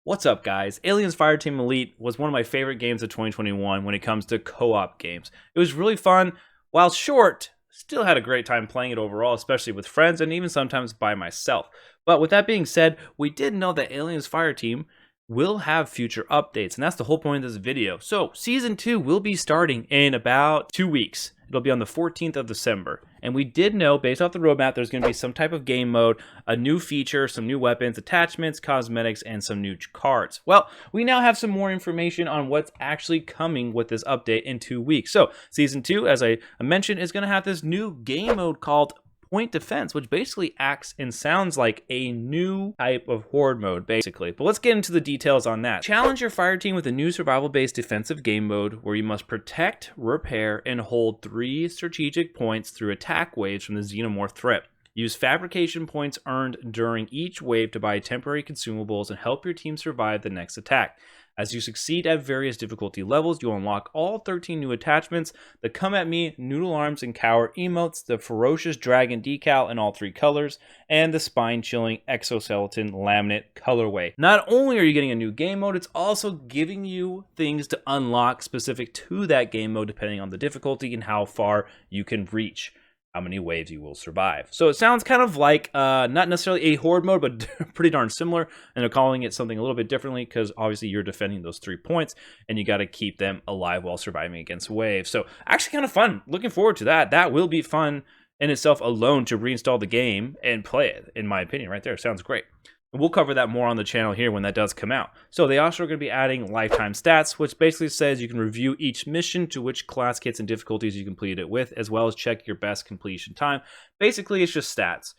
What's up, guys? Aliens Fireteam Elite was one of my favorite games of 2021 when it comes to co-op games. It was really fun. While short, still had a great time playing it overall, especially with friends and even sometimes by myself. But with that being said, we did know that Aliens Fireteam will have future updates, and that's the whole point of this video. So, Season 2 will be starting in about 2 weeks. It'll be on the 14th of December. And we did know, based off the roadmap, there's going to be some type of game mode, a new feature, some new weapons, attachments, cosmetics, and some new cards. Well, we now have some more information on what's actually coming with this update in 2 weeks. So, Season 2, as I mentioned, is going to have this new game mode called Point Defense, which basically acts and sounds like a new type of horde mode, basically. But let's get into the details on that. Challenge your fire team with a new survival-based defensive game mode where you must protect, repair, and hold 3 strategic points through attack waves from the xenomorph threat. Use fabrication points earned during each wave to buy temporary consumables and help your team survive the next attack. As you succeed at various difficulty levels, you'll unlock all 13 new attachments: the Come At Me, Noodle Arms, and Cower emotes, the Ferocious Dragon decal in all 3 colors, and the Spine-Chilling Exoskeleton Laminate colorway. Not only are you getting a new game mode, it's also giving you things to unlock specific to that game mode depending on the difficulty and how far you can reach, how many waves you will survive. So it sounds kind of like not necessarily a horde mode, but pretty darn similar, and they're calling it something a little bit differently because obviously you're defending those 3 points and you got to keep them alive while surviving against waves. So actually kind of fun. Looking forward to that. That will be fun in itself alone to reinstall the game and play it, in my opinion. Right there, sounds great. We'll cover that more on the channel here when that does come out. So they also are going to be adding lifetime stats, which basically says you can review each mission to which class kits and difficulties you completed it with, as well as check your best completion time. Basically, it's just stats.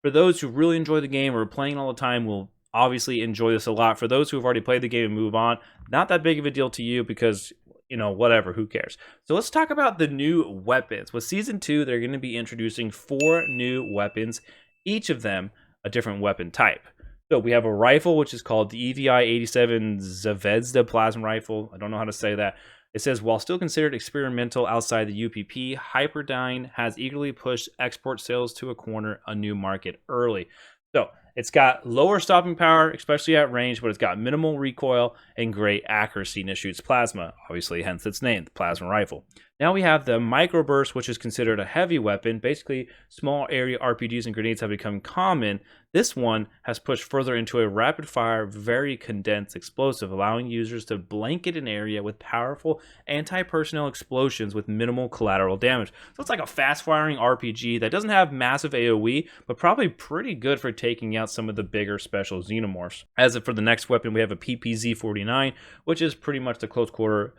For those who really enjoy the game or are playing all the time, will obviously enjoy this a lot. For those who have already played the game and move on, not that big of a deal to you because, you know, whatever, who cares? So let's talk about the new weapons. With Season 2, they're going to be introducing 4 new weapons, each of them a different weapon type. So we have a rifle, which is called the EVI-87 Zvezda Plasma Rifle. I don't know how to say that. It says, while still considered experimental outside the UPP, Hyperdyne has eagerly pushed export sales to a corner a new market early. So it's got lower stopping power, especially at range, but it's got minimal recoil and great accuracy, and it shoots plasma, obviously, hence its name, the Plasma Rifle. Now we have the Microburst, which is considered a heavy weapon. Basically, small area RPGs and grenades have become common. This one has pushed further into a rapid-fire, very condensed explosive, allowing users to blanket an area with powerful anti-personnel explosions with minimal collateral damage. So it's like a fast-firing RPG that doesn't have massive AoE, but probably pretty good for taking out some of the bigger special xenomorphs. As for the next weapon, we have a PPZ-49, which is pretty much the close-quarter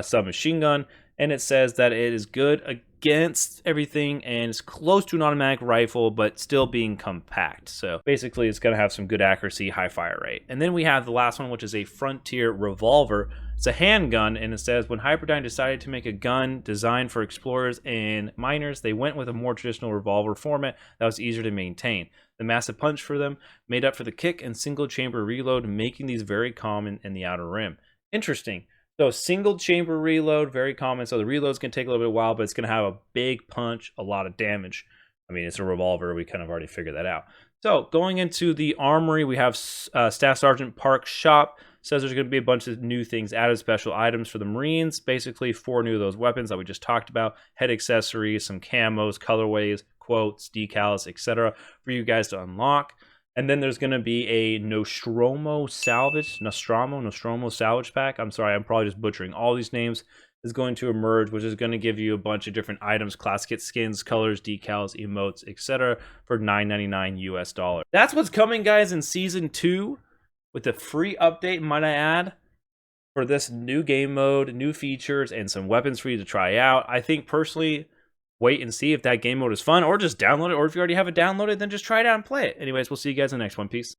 submachine gun. And it says that it is good against everything and it's close to an automatic rifle, but still being compact. So basically, it's going to have some good accuracy, high fire rate. And then we have the last one, which is a Frontier Revolver. It's a handgun, and it says, when Hyperdyne decided to make a gun designed for explorers and miners, they went with a more traditional revolver format that was easier to maintain. The massive punch for them made up for the kick and single chamber reload, making these very common in the Outer Rim. Interesting. So single chamber reload, very common. So the reload's going to take a little bit of a while, but it's going to have a big punch, a lot of damage. I mean, it's a revolver. We kind of already figured that out. So going into the armory, we have Staff Sergeant Park's shop. Says there's going to be a bunch of new things added, special items for the Marines. Basically, 4 new of those weapons that we just talked about. Head accessories, some camos, colorways, quotes, decals, etc. for you guys to unlock. And then there's going to be a Nostromo salvage pack. I'm sorry, I'm probably just butchering all these names. Is going to emerge, which is going to give you a bunch of different items, class kit skins, colors, decals, emotes, etc. for $9.99 US. That's what's coming, guys, in Season 2 with a free update, might I add, for this new game mode, new features, and some weapons for you to try out. I think personally, wait and see if that game mode is fun, or just download it, or if you already have it downloaded, then just try it out and play it. Anyways, we'll see you guys in the next one. Peace.